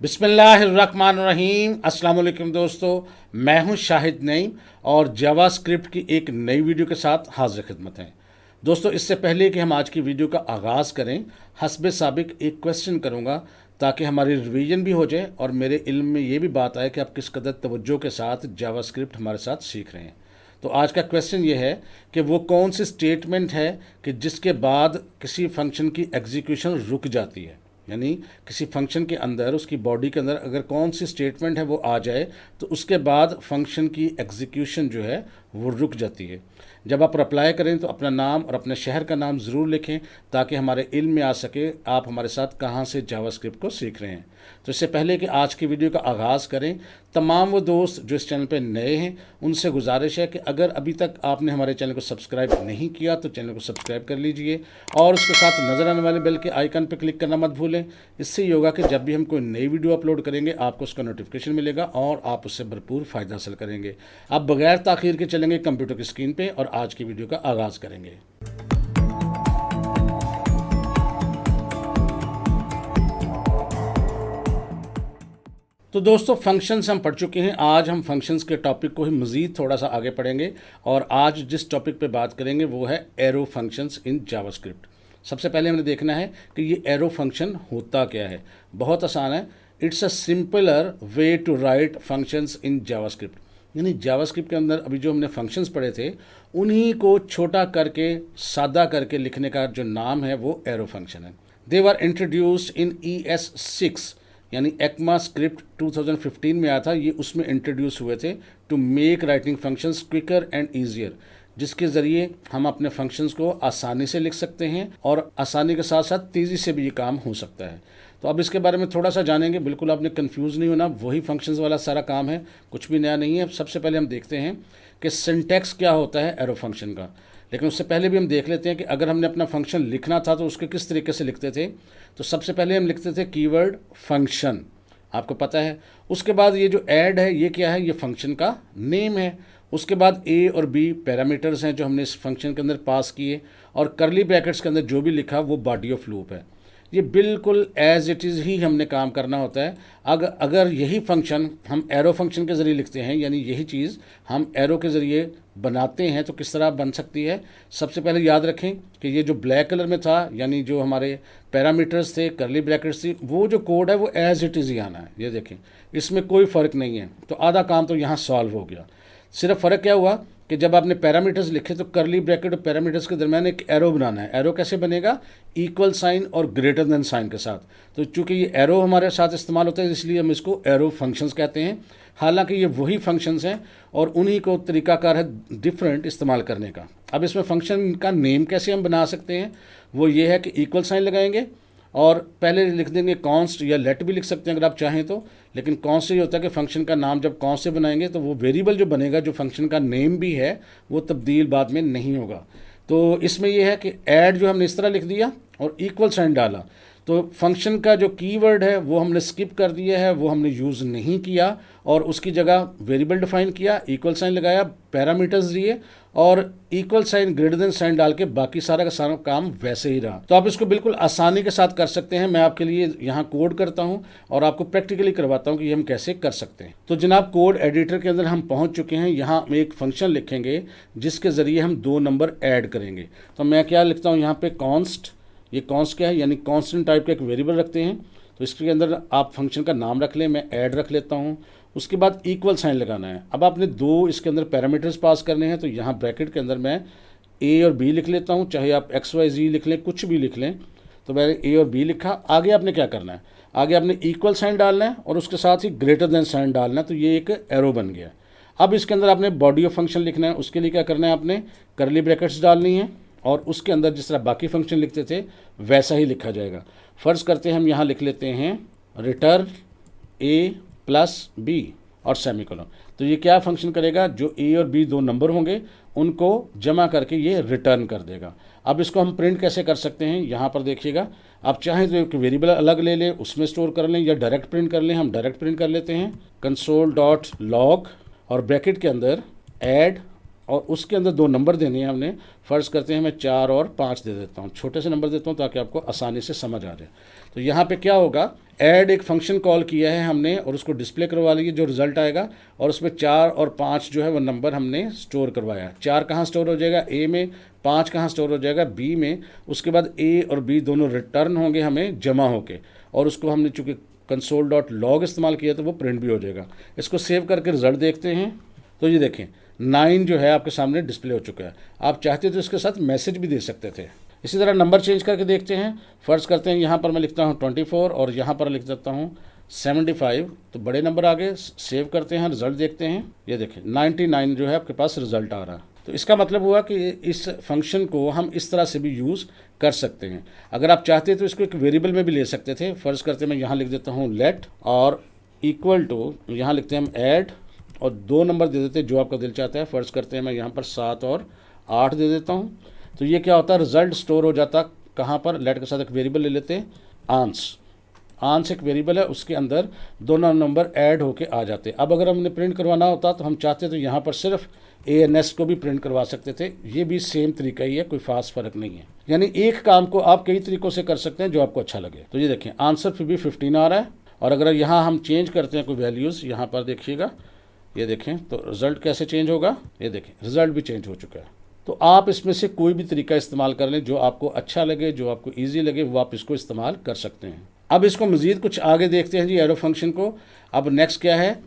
बिस्मिल्लाहिर्रहमानिर्रहीम। अस्सलाम वालेकुम दोस्तों, मैं हूं शाहिद नईम और जावास्क्रिप्ट की एक नई वीडियो के साथ हाजिर खिदमत हैं। दोस्तों, इससे पहले कि हम आज की वीडियो का आगाज़ करें, हस्बे साबिक एक क्वेश्चन करूंगा ताकि हमारी रिवीजन भी हो जाए और मेरे इल्म में ये भी बात आए कि आप किस कदर तवज्जो के साथ जावास्क्रिप्ट हमारे साथ सीख रहे हैं। तो आज का क्वेश्चन ये है कि वो कौन सी स्टेटमेंट है कि जिसके बाद किसी फंक्शन की एग्जीक्यूशन रुक जाती है, यानी किसी फंक्शन के अंदर उसकी बॉडी के अंदर अगर कौन सी स्टेटमेंट है वो आ जाए तो उसके बाद फंक्शन की एग्जीक्यूशन जो है वो रुक जाती है। जब आप अप्लाई करें तो अपना नाम और अपने शहर का नाम ज़रूर लिखें ताकि हमारे इल्म में आ सके आप हमारे साथ कहाँ से जावास्क्रिप्ट को सीख रहे हैं। तो इससे पहले कि आज की वीडियो का आगाज़ करें, तमाम वो दोस्त जो इस चैनल पर नए हैं उनसे गुजारिश है कि अगर अभी तक आपने हमारे चैनल को सब्सक्राइब नहीं किया तो चैनल को सब्सक्राइब कर लीजिए और उसके साथ नज़र आने वाले बेल के आइकन पर क्लिक करना मत भूलें। इससे ये होगा कि जब भी हम कोई नई वीडियो अपलोड करेंगे आपको उसका नोटिफिकेशन मिलेगा और आप उससे भरपूर फ़ायदा हासिल करेंगे। अब बगैर ताख़ीर के चलेंगे कंप्यूटर की स्क्रीन पे और आज की वीडियो का आगाज़ करेंगे। तो दोस्तों, फंक्शंस हम पढ़ चुके हैं। आज हम फंक्शंस के टॉपिक को ही मज़ीद थोड़ा सा आगे पढ़ेंगे और आज जिस टॉपिक पे बात करेंगे वो है एरो फंक्शंस इन जावास्क्रिप्ट। सबसे पहले हमने देखना है कि ये एरो फंक्शन होता क्या है। बहुत आसान है, it's a simpler way to write functions in JavaScript. यानी जावास्क्रिप्ट के अंदर अभी जो हमने फंक्शंस पढ़े थे उन्हीं को छोटा करके सादा करके लिखने का जो नाम है वो एरो फंक्शन है। दे वर इंट्रोड्यूस्ड इन ES6 यानी एक्मा स्क्रिप्ट 2015 में आया था, ये उसमें इंट्रोड्यूस हुए थे to make writing functions quicker and easier, जिसके ज़रिए हम अपने फंक्शंस को आसानी से लिख सकते हैं और आसानी के साथ साथ तेज़ी से भी ये काम हो सकता है। तो अब इसके बारे में थोड़ा सा जानेंगे, बिल्कुल आपने कंफ्यूज नहीं होना, वही फंक्शंस वाला सारा काम है, कुछ भी नया नहीं है। सबसे पहले हम देखते हैं कि सिंटैक्स क्या होता है एरो फंक्शन का, लेकिन उससे पहले भी हम देख लेते हैं कि अगर हमने अपना फंक्शन लिखना था तो उसके किस तरीके से लिखते थे। तो सबसे पहले हम लिखते थे कीवर्ड फंक्शन, आपको पता है। उसके बाद ये जो ऐड है ये क्या है, ये फंक्शन का नेम है। उसके बाद A और B पैरामीटर्स हैं जो हमने इस फंक्शन के अंदर पास किए और करली ब्रैकेट्स के अंदर जो भी लिखा वो बॉडी ऑफ लूप है। ये बिल्कुल एज इट इज़ ही हमने काम करना होता है। अगर यही फंक्शन हम एरो फंक्शन के ज़रिए लिखते हैं, यानी यही चीज़ हम एरो के ज़रिए बनाते हैं तो किस तरह बन सकती है। सबसे पहले याद रखें कि ये जो ब्लैक कलर में था यानी जो हमारे पैरामीटर्स थे, करली ब्रैकेट्स थी, वो जो कोड है वो एज इट इज़ ही आना है। ये देखें, इसमें कोई फ़र्क नहीं है। तो आधा काम तो यहाँ सॉल्व हो गया। सिर्फ फ़र्क क्या हुआ कि जब आपने पैरामीटर्स लिखे तो करली ब्रैकेट और पैरामीटर्स के दरमियान एक एरो बनाना है। एरो कैसे बनेगा, इक्वल साइन और ग्रेटर देन साइन के साथ। तो चूंकि ये एरो हमारे साथ इस्तेमाल होता है इसलिए हम इसको एरो फंक्शंस कहते हैं। हालांकि ये वही फंक्शंस हैं और उन्हीं को तरीकाकार है डिफरेंट इस्तेमाल करने का। अब इसमें फंक्शन का नेम कैसे हम बना सकते हैं, वो ये है कि इक्वल साइन लगाएंगे और पहले लिख देंगे कॉन्स्ट, या लेट भी लिख सकते हैं अगर आप चाहें तो, लेकिन कॉन्स्ट ये होता है कि फंक्शन का नाम जब कॉन्स्ट से बनाएंगे तो वो वेरिएबल जो बनेगा जो फंक्शन का नेम भी है वो तब्दील बाद में नहीं होगा। तो इसमें यह है कि ऐड जो हमने इस तरह लिख दिया और इक्वल साइन डाला, तो फंक्शन का जो कीवर्ड है वो हमने स्किप कर दिया है, वो हमने यूज़ नहीं किया और उसकी जगह वेरिएबल डिफाइन किया, इक्वल साइन लगाया, पैरामीटर्स दिए और equal sign greater than sign डाल के बाकी सारा का सारा काम वैसे ही रहा। तो आप इसको बिल्कुल आसानी के साथ कर सकते हैं। मैं आपके लिए यहाँ कोड करता हूँ और आपको प्रैक्टिकली करवाता हूँ कि ये हम कैसे कर सकते हैं। तो जनाब, कोड एडिटर के अंदर हम पहुँच चुके हैं। यहाँ हम एक फंक्शन लिखेंगे जिसके ज़रिए हम 2 नंबर ऐड करेंगे। तो मैं क्या लिखता हूँ यहाँ पे, कॉन्स्ट। ये कॉन्स्ट क्या है, यानी कॉन्स्टेंट टाइप का एक वेरिएबल रखते हैं। तो इसके अंदर आप फंक्शन का नाम रख लें, मैं ऐड रख लेता हूँ। उसके बाद इक्वल साइन लगाना है। अब आपने 2 इसके अंदर पैरामीटर्स पास करने हैं, तो यहाँ ब्रैकेट के अंदर मैं A और B लिख लेता हूँ, चाहे आप XYZ लिख लें, कुछ भी लिख लें। तो मैंने A और B लिखा। आगे आपने क्या करना है, आगे आपने इक्वल साइन डालना है और उसके साथ ही ग्रेटर देन साइन डालना है, तो ये एक एरो बन गया। अब इसके अंदर आपने बॉडी ऑफ फंक्शन लिखना है। उसके लिए क्या करना है, आपने करली ब्रैकेट्स डालनी है और उसके अंदर जिस तरह बाकी फंक्शन लिखते थे वैसा ही लिखा जाएगा। फ़र्ज़ करते हैं हम यहाँ लिख लेते हैं रिटर्न A+B और सेमीकोलन। तो ये क्या फंक्शन करेगा, जो A और B 2 नंबर होंगे उनको जमा करके ये रिटर्न कर देगा। अब इसको हम प्रिंट कैसे कर सकते हैं, यहाँ पर देखिएगा। आप चाहें तो एक वेरिएबल अलग ले लें, उसमें स्टोर कर लें, या डायरेक्ट प्रिंट कर लें। हम डायरेक्ट प्रिंट कर लेते हैं, console.log और ब्रैकेट के अंदर ऐड और उसके अंदर 2 नंबर देने हैं हमने। फ़र्ज़ करते हैं मैं 4 और 5 दे देता हूँ, छोटे से नंबर देता हूँ ताकि आपको आसानी से समझ आ जाए। तो यहाँ पे क्या होगा, ऐड एक फंक्शन कॉल किया है हमने और उसको डिस्प्ले करवा लिया जो रिज़ल्ट आएगा, और उसमें 4 और 5 जो है वो नंबर हमने स्टोर करवाया। 4 कहाँ स्टोर हो जाएगा, ए में, 5 कहाँ स्टोर हो जाएगा, बी में। उसके बाद ए और बी दोनों रिटर्न होंगे हमें जमा होके, और उसको हमने चूँकि console.log इस्तेमाल किया तो वो प्रिंट भी हो जाएगा। इसको सेव करके रिज़ल्ट देखते हैं। तो ये देखें 9 जो है आपके सामने डिस्प्ले हो चुका है। आप चाहते तो इसके साथ मैसेज भी दे सकते थे। इसी तरह नंबर चेंज करके देखते हैं। फ़र्ज़ करते हैं यहाँ पर मैं लिखता हूँ 24 और यहाँ पर लिख देता हूँ 75, तो बड़े नंबर आ गए। सेव करते हैं, रिज़ल्ट देखते हैं। ये देखें 99 जो है आपके पास रिज़ल्ट आ रहा है। तो इसका मतलब हुआ कि इस फंक्शन को हम इस तरह से भी यूज़ कर सकते हैं। अगर आप चाहते तो इसको एक वेरिएबल में भी ले सकते थे। फ़र्ज़ करते मैं यहाँ लिख देता हूँ लेट और इक्वल टू, यहाँ लिखते हैं हम ऐड और 2 नंबर दे देते हैं जो आपका दिल चाहता है। फ़र्ज़ करते हैं मैं यहाँ पर 7 और 8 दे देता हूँ। तो ये क्या होता है, रिज़ल्ट स्टोर हो जाता कहाँ पर, लेट के साथ एक वेरिएबल ले लेते हैं आंस एक वेरिएबल है, उसके अंदर दोनों नंबर ऐड होके आ जाते। अब अगर हमने प्रिंट करवाना होता तो हम चाहते तो यहाँ पर सिर्फ ANS को भी प्रिंट करवा सकते थे। ये भी सेम तरीका ही है, कोई ख़ास फ़र्क नहीं है। यानी एक काम को आप कई तरीक़ों से कर सकते हैं जो आपको अच्छा लगे। तो ये देखें आंसर फिर भी 15 आ रहा है, और अगर यहाँ हम चेंज करते हैं कोई वैल्यूज़, यहाँ पर देखिएगा, ये देखें तो रिज़ल्ट कैसे चेंज होगा। ये देखें रिज़ल्ट भी चेंज हो चुका है। तो आप इसमें से कोई भी तरीका इस्तेमाल कर लें, जो आपको अच्छा लगे, जो आपको ईजी लगे, वो आप इसको इस्तेमाल कर सकते हैं। अब इसको मज़ीद कुछ आगे देखते हैं जी एरो फंक्शन को। अब नेक्स्ट क्या है,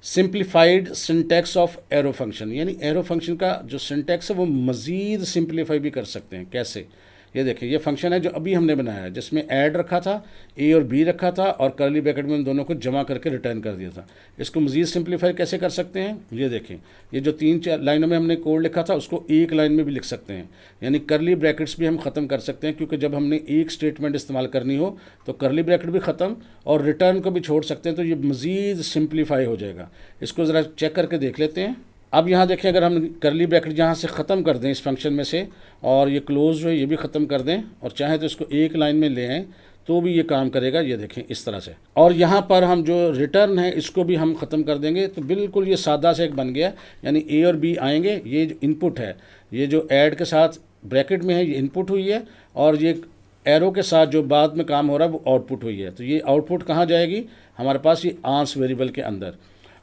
simplified syntax of arrow function. यानी एरो फंक्शन का जो सिंटैक्स है वो मज़ीद सिंप्लीफाई भी कर सकते हैं। कैसे, ये देखिए ये फंक्शन है जो अभी हमने बनाया है, जिसमें ऐड रखा था, ए और बी रखा था, और कर्ली ब्रैकेट में उन दोनों को जमा करके रिटर्न कर दिया था। इसको मज़ीद सिंप्लीफाई कैसे कर सकते हैं, ये देखें, ये जो 3-4 लाइनों में हमने कोड लिखा था उसको एक लाइन में भी लिख सकते हैं। यानी कर्ली ब्रैकेट्स भी हम ख़त्म कर सकते हैं, क्योंकि जब हमने एक स्टेटमेंट इस्तेमाल करनी हो तो कर्ली ब्रैकेट भी ख़त्म और रिटर्न को भी छोड़ सकते हैं। तो ये मज़ीद सिंप्लीफाई हो जाएगा। इसको ज़रा चेक करके देख लेते हैं। अब यहाँ देखें, अगर हम कर्ली ब्रैकेट यहाँ से ख़त्म कर दें इस फंक्शन में से, और ये क्लोज जो है ये भी ख़त्म कर दें, और चाहे तो इसको एक लाइन में ले आएँ तो भी ये काम करेगा। ये देखें इस तरह से। और यहाँ पर हम जो रिटर्न है इसको भी हम ख़त्म कर देंगे, तो बिल्कुल ये सादा से एक बन गया। यानी ए और बी आएंगे, ये जो इनपुट है, ये जो ऐड के साथ ब्रैकेट में है ये इनपुट हुई है, और ये एरो के साथ जो बाद में काम हो रहा है वो आउटपुट हुई है। तो ये आउटपुट कहाँ जाएगी, हमारे पास ये आंस वेरिएबल के अंदर,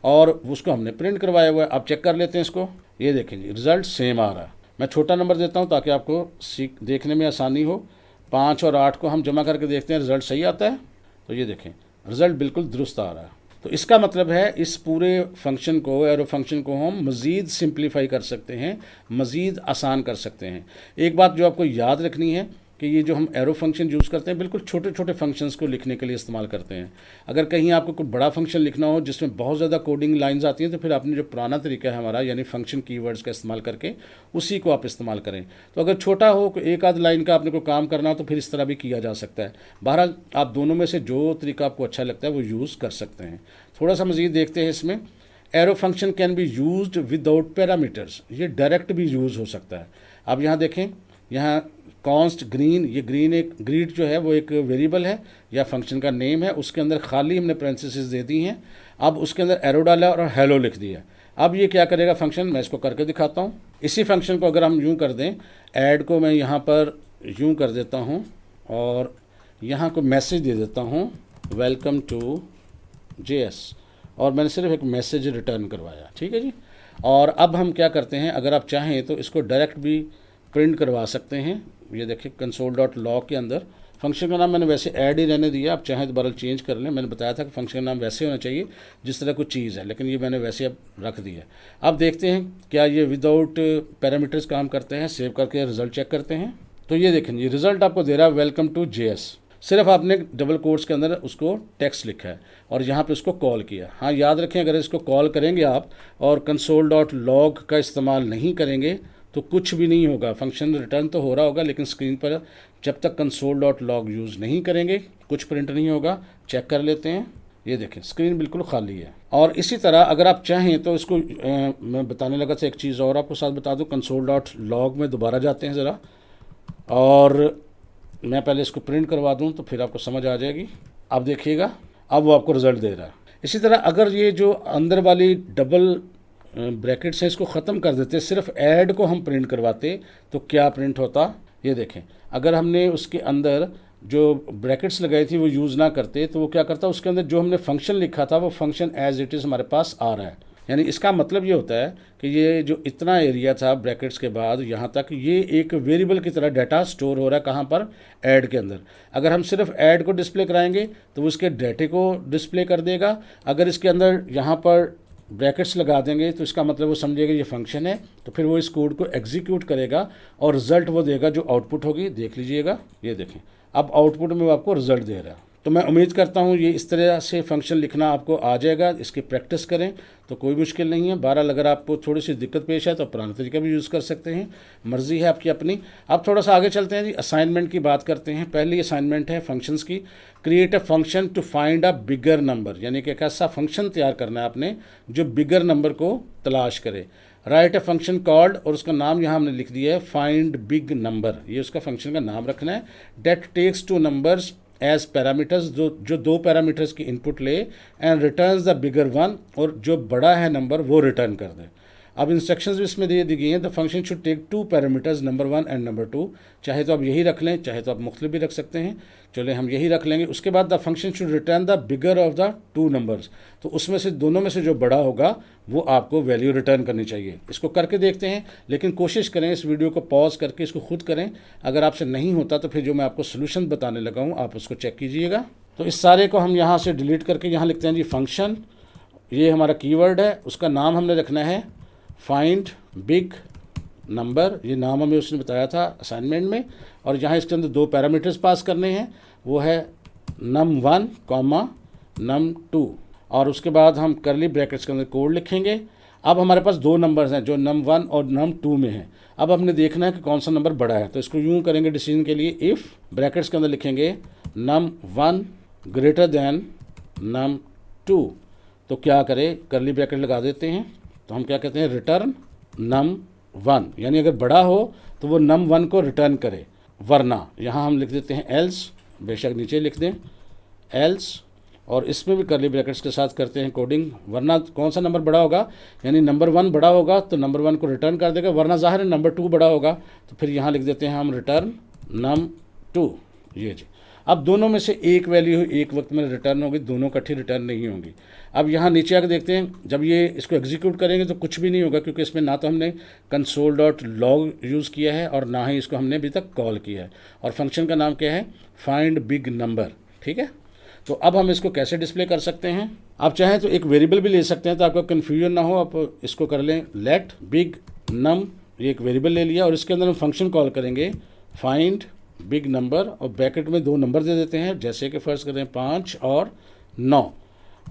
और उसको हमने प्रिंट करवाया हुआ है। आप चेक कर लेते हैं इसको। ये देखें जी रिज़ल्ट सेम आ रहा है। मैं छोटा नंबर देता हूँ ताकि आपको देखने में आसानी हो। 5 और 8 को हम जमा करके देखते हैं, रिज़ल्ट सही आता है। तो ये देखें रिज़ल्ट बिल्कुल दुरुस्त आ रहा है। तो इसका मतलब है इस पूरे फंक्शन को, एरो फंक्शन को हम मज़ीद सिंप्लीफाई कर सकते हैं, मज़ीद आसान कर सकते हैं। एक बात जो आपको याद रखनी है कि ये जो हम एरो फंक्शन यूज़ करते हैं बिल्कुल छोटे छोटे फंक्शंस को लिखने के लिए इस्तेमाल करते हैं। अगर कहीं आपको कोई बड़ा फंक्शन लिखना हो जिसमें बहुत ज़्यादा कोडिंग लाइंस आती हैं, तो फिर आपने जो पुराना तरीका है हमारा, यानी फंक्शन कीवर्ड्स का इस्तेमाल करके उसी को आप इस्तेमाल करें। तो अगर छोटा हो, एक आध लाइन का आपने कोई काम करना हो, तो फिर इस तरह भी किया जा सकता है। बहरहाल आप दोनों में से जो तरीका आपको अच्छा लगता है वो यूज़ कर सकते हैं। थोड़ा सा मज़ीद देखते हैं इसमें। Arrow function can be used without parameters. ये डायरेक्ट भी यूज़ हो सकता है। अब यहाँ देखें, यहाँ कॉन्स्ट ग्रीन, ये ग्रीन एक ग्रीड जो है वो एक वेरिएबल है या फंक्शन का नेम है, उसके अंदर खाली हमने पैरेंथेसिस दे दी हैं। अब उसके अंदर एरो डाला और हेलो लिख दिया। अब ये क्या करेगा फंक्शन, मैं इसको करके दिखाता हूँ। इसी फंक्शन को अगर हम यूँ कर दें, ऐड को मैं यहाँ पर यूँ कर देता हूँ और यहाँ को मैसेज दे देता हूँ वेलकम टू JS, और मैंने सिर्फ एक मैसेज रिटर्न करवाया। ठीक है जी। और अब हम क्या करते हैं, अगर आप चाहें तो इसको डायरेक्ट भी प्रिंट करवा सकते हैं। ये देखिए console.log के अंदर फंक्शन का नाम मैंने वैसे ऐड ही रहने दिया। आप चाहें दोबारा चेंज कर लें। मैंने बताया था कि फंक्शन का नाम वैसे होना चाहिए जिस तरह कुछ चीज़ है, लेकिन ये मैंने वैसे अब रख दिया। अब देखते हैं क्या ये विदाउट पैरामीटर्स काम करते हैं। सेव करके रिज़ल्ट चेक करते हैं। तो ये देखें ये रिज़ल्ट आपको दे रहा है वेलकम टू JS। सिर्फ आपने डबल कोट्स के अंदर उसको टेक्स्ट लिखा है और यहाँ पे उसको कॉल किया। हाँ याद रखें, अगर इसको कॉल करेंगे आप और console.log का इस्तेमाल नहीं करेंगे तो कुछ भी नहीं होगा। फंक्शन रिटर्न तो हो रहा होगा, लेकिन स्क्रीन पर जब तक console.log यूज़ नहीं करेंगे कुछ प्रिंट नहीं होगा। चेक कर लेते हैं। ये देखें स्क्रीन बिल्कुल खाली है। और इसी तरह अगर आप चाहें तो इसको मैं बताने लगा था एक चीज़ और आपको साथ बता दूं। console.log में दोबारा जाते हैं ज़रा, और मैं पहले इसको प्रिंट करवा दूं तो फिर आपको समझ आ जाएगी। अब देखिएगा, अब वो आपको रिज़ल्ट दे रहा है। इसी तरह अगर ये जो अंदर वाली डबल ब्रैकेट्स हैं इसको ख़त्म कर देते, सिर्फ ऐड को हम प्रिंट करवाते तो क्या प्रिंट होता, ये देखें। अगर हमने उसके अंदर जो ब्रैकेट्स लगाई थी वो यूज़ ना करते तो वो क्या करता, उसके अंदर जो हमने फंक्शन लिखा था वो फंक्शन एज इट इज़ हमारे पास आ रहा है। यानी इसका मतलब ये होता है कि ये जो इतना एरिया था ब्रैकेट्स के बाद यहाँ तक, ये एक वेरिएबल की तरह डाटा स्टोर हो रहा है कहाँ पर, ऐड के अंदर। अगर हम सिर्फ ऐड को डिस्प्ले कराएंगे तो वो उसके डाटे को डिस्प्ले कर देगा। अगर इसके अंदर यहाँ पर ब्रैकेट्स लगा देंगे तो इसका मतलब वो समझेगा ये फंक्शन है, तो फिर वो इस कोड को एग्जीक्यूट करेगा और रिज़ल्ट वो देगा जो आउटपुट होगी। देख लीजिएगा, ये देखें अब आउटपुट में वो आपको रिज़ल्ट दे रहा है। तो मैं उम्मीद करता हूँ ये इस तरह से फंक्शन लिखना आपको आ जाएगा, इसकी प्रैक्टिस करें तो कोई मुश्किल नहीं है। बहरहाल अगर आपको थोड़ी सी दिक्कत पेश है तो पुराना तरीका भी यूज़ कर सकते हैं, मर्ज़ी है आपकी अपनी। अब थोड़ा सा आगे चलते हैं जी, असाइनमेंट की बात करते हैं। पहली असाइनमेंट है फंक्शंस की। Create a function to find a bigger number, यानी कि एक ऐसा फंक्शन तैयार करना है आपने जो बिगर नंबर को तलाश करे। राइट अ फंक्शन कॉल्ड, और उसका नाम यहाँ हमने लिख दिया है फाइंड बिग नंबर, ये उसका फंक्शन का नाम रखना है। That takes two numbers as parameters, जो दो पैरामीटर्स की इनपुट ले, and returns the bigger one, और जो बड़ा है नंबर वो रिटर्न कर दे। अब इंस्ट्रक्शंस भी इसमें दे दी गई हैं। The function should take two parameters, number 1 and number 2। चाहे तो आप यही रख लें, चाहे तो आप मुख्तलिफ भी रख सकते हैं। चलिए हम यही रख लेंगे। उसके बाद the function should return the bigger of the two numbers, तो उसमें से दोनों में से जो बड़ा होगा वो आपको वैल्यू रिटर्न करनी चाहिए। इसको करके देखते हैं, लेकिन कोशिश करें इस वीडियो को पॉज करके इसको खुद करें। अगर आपसे नहीं होता तो फिर जो मैं आपको सोल्यूशन बताने लगा हूँ आप उसको चेक कीजिएगा। तो इस सारे को हम यहाँ से डिलीट करके यहाँ लिखते हैं जी फंक्शन, ये हमारा कीवर्ड है, उसका नाम हमने रखना है फाइंड बिग नंबर, ये नाम हमें उसने बताया था असाइनमेंट में। और यहाँ इसके अंदर दो पैरामीटर्स पास करने हैं, वो है num1 कॉमा num2, और उसके बाद हम करली ब्रैकेट्स के अंदर कोड लिखेंगे। अब हमारे पास दो नंबर्स हैं जो num1 और num2 में हैं। अब हमने देखना है कि कौन सा नंबर बड़ा है, तो इसको यूँ करेंगे डिसीजन के लिए। इफ़ ब्रैकेट्स के अंदर लिखेंगे num1 ग्रेटर दैन num2, तो क्या करें, करली ब्रैकेट लगा देते हैं। तो हम क्या कहते हैं, रिटर्न num1, यानी अगर बड़ा हो तो वो num1 को रिटर्न करे, वरना यहाँ हम लिख देते हैं एल्स, बेशक नीचे लिख दें एल्स, और इसमें भी करली ब्रैकेट्स के साथ करते हैं कोडिंग। वरना कौन सा नंबर बड़ा होगा, यानी नंबर 1 बड़ा होगा तो नंबर 1 को रिटर्न कर देगा, वरना ज़ाहिर है नंबर 2 बड़ा होगा, तो फिर यहाँ लिख देते हैं हम रिटर्न num2। ये जी, अब दोनों में से एक वैल्यू एक वक्त में रिटर्न होगी, दोनों इकट्ठी रिटर्न नहीं होंगी। अब यहाँ नीचे आकर देखते हैं, जब ये इसको एग्जीक्यूट करेंगे तो कुछ भी नहीं होगा, क्योंकि इसमें ना तो हमने console.log यूज़ किया है और ना ही इसको हमने अभी तक कॉल किया है। और फंक्शन का नाम क्या है, फाइंड बिग नंबर, ठीक है। तो अब हम इसको कैसे डिस्प्ले कर सकते हैं, आप चाहें तो एक वेरिएबल भी ले सकते हैं तो आपका कन्फ्यूजन ना हो। आप इसको कर लें लेट बिग नम, ये एक वेरिएबल ले लिया और इसके अंदर हम फंक्शन कॉल करेंगे फाइंड बिग नंबर, और ब्रैकेट में दो नंबर दे देते हैं, जैसे कि फ़र्ज़ करें 5 और 9,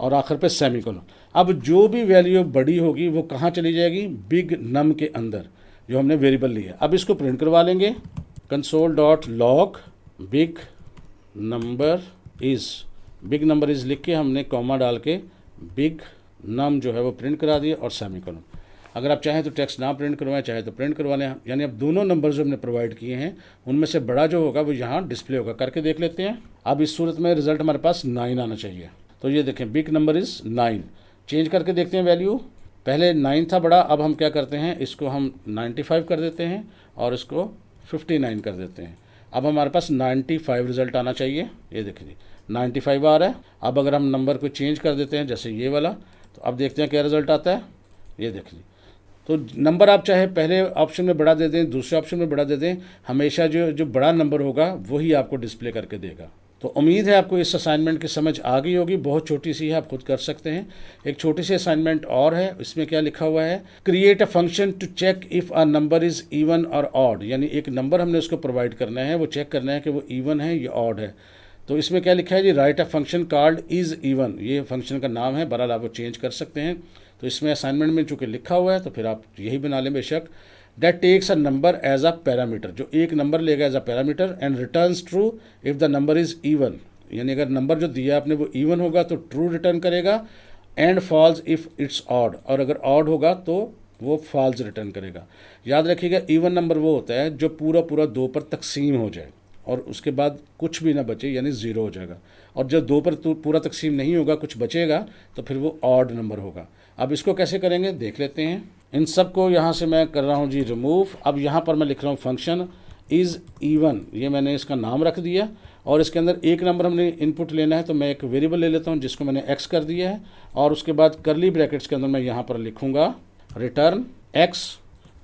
और आखिर पे सेमीकोलन। अब जो भी वैल्यू बड़ी होगी वो कहाँ चली जाएगी, बिग नम के अंदर जो हमने वेरिएबल लिया। अब इसको प्रिंट करवा लेंगे, console.log big number is, big number is लिख के हमने कॉमा डाल के बिग नम जो है वो प्रिंट करा दिया और सेमीकोलन। अगर आप चाहें तो टेक्स्ट ना प्रिंट करवाएं, चाहे तो प्रिंट करवा लें, यानी अब दोनों नंबर जो हमने प्रोवाइड किए हैं उनमें से बड़ा जो होगा वो यहाँ डिस्प्ले होगा। करके देख लेते हैं। अब इस सूरत में रिजल्ट हमारे पास 9 आना चाहिए। तो ये देखें बिग नंबर इज़ 9। चेंज करके देखते हैं वैल्यू, पहले 9 था बड़ा, अब हम क्या करते हैं, इसको हम 95 कर देते हैं और इसको 59 कर देते हैं। अब हमारे पास 95 रिज़ल्ट आना चाहिए। ये देखिए जी 95 आ रहा है। अब अगर हम नंबर को चेंज कर देते हैं जैसे ये वाला, तो अब देखते हैं क्या रिज़ल्ट आता है। ये देखिए, तो नंबर आप चाहे पहले ऑप्शन में बड़ा दे दें, दूसरे ऑप्शन में बड़ा दे दें, हमेशा जो बड़ा नंबर होगा वही आपको डिस्प्ले करके देगा। तो उम्मीद है आपको इस असाइनमेंट की समझ आ गई होगी। बहुत छोटी सी है, आप खुद कर सकते हैं। एक छोटी सी असाइनमेंट और है, इसमें क्या लिखा हुआ है, create a function to check if a number is even और ऑड, यानी एक नंबर हमने उसको प्रोवाइड करना है, वो चेक करना है कि वो इवन है या ऑड है। तो इसमें क्या लिखा है जी, write a function called is even, ये फंक्शन का नाम है, बहरहाल आप वो चेंज कर सकते हैं। तो इसमें असाइनमेंट में चूँकि लिखा हुआ है तो फिर आप यही बना लें बेशक। That takes a number as a parameter, जो एक नंबर लेगा as a parameter, and returns true if the number is even, यानी अगर नंबर जो दिया आपने वो इवन होगा तो ट्रू रिटर्न करेगा, and false if it's odd, और अगर ऑड होगा तो वो फॉल्स रिटर्न करेगा। याद रखिएगा इवन नंबर वो होता है जो पूरा पूरा 2 पर तकसीम हो जाए और उसके बाद कुछ भी ना बचे, यानी ज़ीरो हो जाएगा। और जब 2 पर पूरा तकसीम नहीं होगा, कुछ बचेगा, तो फिर वो ऑड नंबर होगा। अब इसको कैसे करेंगे देख लेते हैं। इन सब को यहाँ से मैं कर रहा हूँ जी रिमूव। अब यहाँ पर मैं लिख रहा हूँ फंक्शन इज़ इवन, ये मैंने इसका नाम रख दिया और इसके अंदर एक नंबर हमने इनपुट लेना है, तो मैं एक वेरिएबल ले लेता हूँ जिसको मैंने x कर दिया है और उसके बाद करली ब्रैकेट्स के अंदर मैं यहाँ पर लिखूँगा रिटर्न x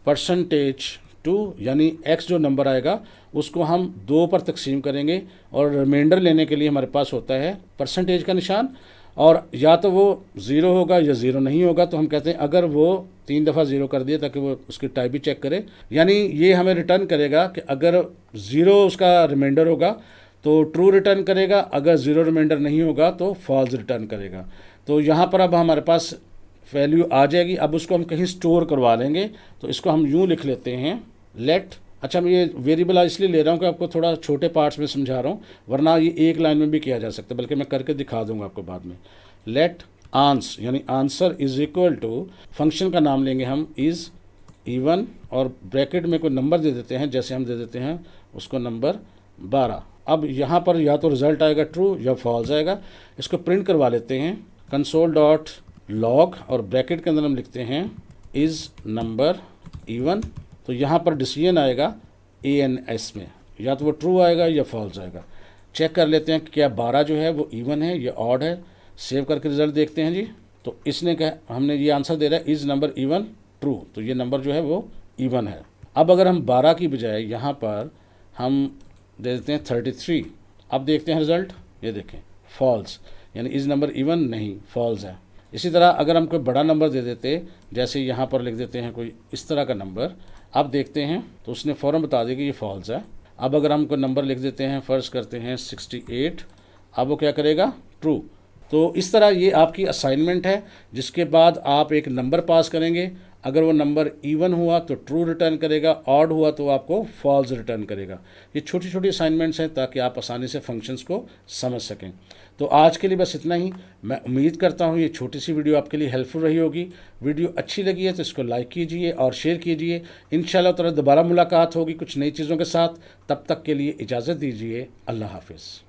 %2, यानी x जो नंबर आएगा उसको हम 2 पर तकसीम करेंगे और रिमाइंडर लेने के लिए हमारे पास होता है परसेंटेज का निशान, और या तो वो 0 होगा या 0 नहीं होगा। तो हम कहते हैं अगर वो 3 दफ़ा 0 कर दिए ताकि वो उसकी टाइप भी चेक करे, यानी ये हमें रिटर्न करेगा कि अगर 0 उसका रिमाइंडर होगा तो ट्रू रिटर्न करेगा, अगर 0 रिमाइंडर नहीं होगा तो फॉल्स रिटर्न करेगा। तो यहाँ पर अब हमारे पास वैल्यू आ जाएगी। अब उसको हम कहीं स्टोर करवा लेंगे, तो इसको हम यूँ लिख लेते हैं लेट। अच्छा, मैं ये वेरिएबल इसलिए ले रहा हूँ कि आपको थोड़ा छोटे पार्ट्स में समझा रहा हूँ, वरना ये एक लाइन में भी किया जा सकता है, बल्कि मैं करके दिखा दूंगा आपको बाद में। लेट आंस यानी answer is equal to, function का नाम लेंगे हम इज़ इवन और ब्रैकेट में कोई नंबर दे देते हैं, जैसे हम दे देते हैं उसको नंबर 12। अब यहाँ पर या तो रिज़ल्ट आएगा ट्रू या फॉल्स आएगा। इसको प्रिंट करवा लेते हैं कंसोल डॉट लॉग और ब्रैकेट के अंदर हम लिखते हैं इज़ नंबर इवन। तो यहाँ पर डिसीजन आएगा ANS में, या तो वो ट्रू आएगा या फॉल्स आएगा। चेक कर लेते हैं कि क्या 12 जो है वो इवन है या ऑड है। सेव करके रिज़ल्ट देखते हैं जी। तो इसने कहा, हमने ये आंसर दे रहा है इज़ नंबर इवन ट्रू, तो ये नंबर जो है वो इवन है। अब अगर हम 12 की बजाय यहाँ पर हम दे देते हैं 33, अब देखते हैं रिज़ल्ट, ये देखें फॉल्स, यानी इज़ नंबर इवन नहीं, फॉल्स है। इसी तरह अगर हम कोई बड़ा नंबर दे देते, जैसे यहाँ पर लिख देते हैं कोई इस तरह का नंबर, अब देखते हैं तो उसने फ़ौरन बता दिया कि ये फॉल्स है। अब अगर हम कोई नंबर लिख देते हैं, फ़र्ज़ करते हैं 68, अब वो क्या करेगा ट्रू। तो इस तरह ये आपकी असाइनमेंट है, जिसके बाद आप एक नंबर पास करेंगे। अगर वो नंबर इवन हुआ तो ट्रू रिटर्न करेगा, ऑड हुआ तो आपको फॉल्स रिटर्न करेगा। ये छोटी छोटी असाइनमेंट्स हैं ताकि आप आसानी से फंक्शंस को समझ सकें। तो आज के लिए बस इतना ही। मैं उम्मीद करता हूँ ये छोटी सी वीडियो आपके लिए हेल्पफुल रही होगी। वीडियो अच्छी लगी है तो इसको लाइक कीजिए और शेयर कीजिए। इंशाल्लाह ताला दोबारा मुलाकात होगी कुछ नई चीज़ों के साथ। तब तक के लिए इजाज़त दीजिए। अल्लाह हाफिज़।